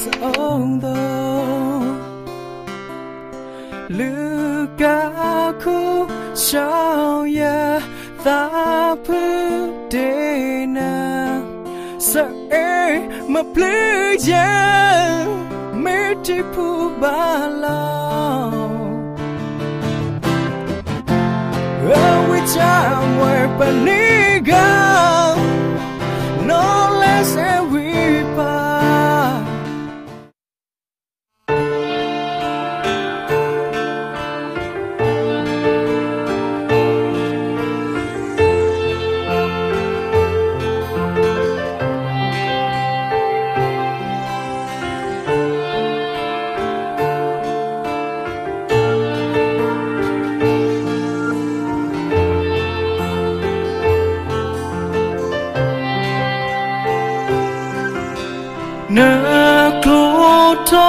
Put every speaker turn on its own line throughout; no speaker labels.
sondo Lukaku Shaya Thapu Dena Say my pleasure Metipu Bala Which I'm where Paniga No less than we part Na kloto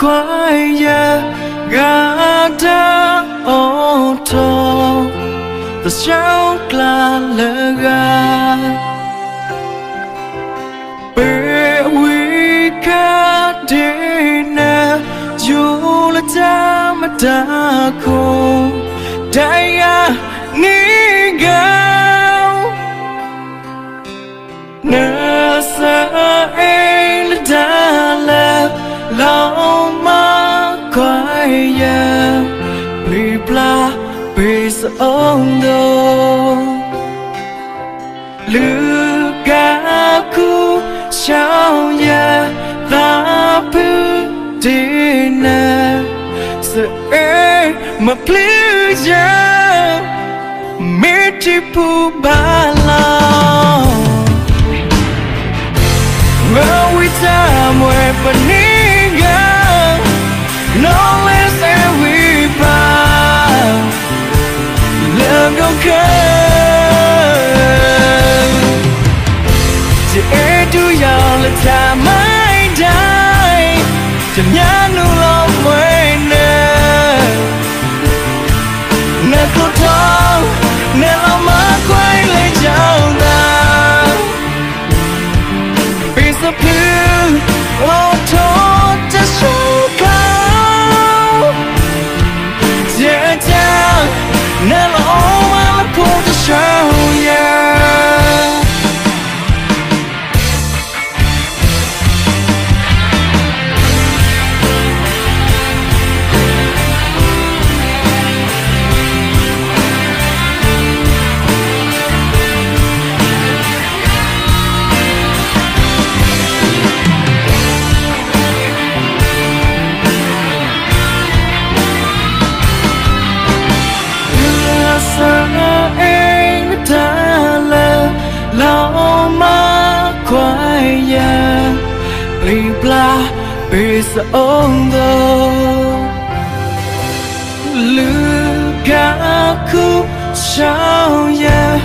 kwaya gada oto the shout la lega be we kadena jula tamatako daya niga nasa Dala Loma Kwaya Bibla Bis Ondo Lukaku Shaya Thapu Dina Say my pleasure Metipu Bala Well, we time where Paniga No less than we bow Love okay To air to y'all the time I die To nyanu long way now Never talk Never mind quite late down the blue, oh, told the show yeah, down, never all I pulled the show, yeah. Bla bis ondo Lukaku Shaya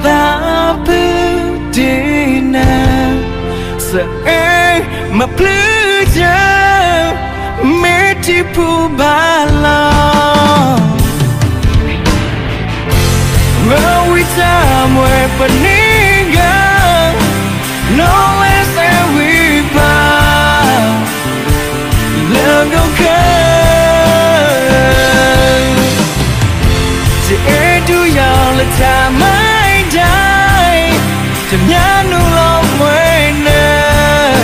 Thapu Dina Say my pleasure Metipu Bala Well, we time where Paniga No less than we bow Love okay To air to y'all the time I die To nyanu long way now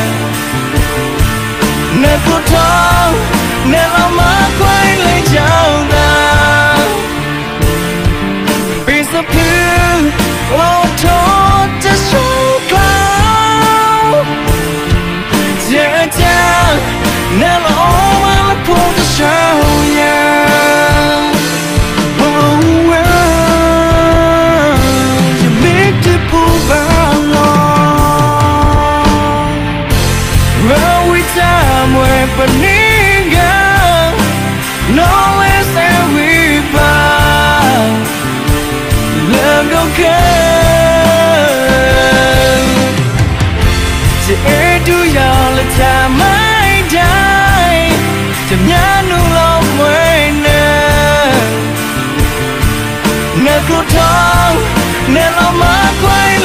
Never talk Never mind quite late down Piece of blue Oh, told the show yeah, down Never all I pull the show, yeah. Oh, well, you make the pull along. Well, we time where Paniga No less than we bow Love okay To air to y'all the time I die To nyanu long way now Never talk Never mind quite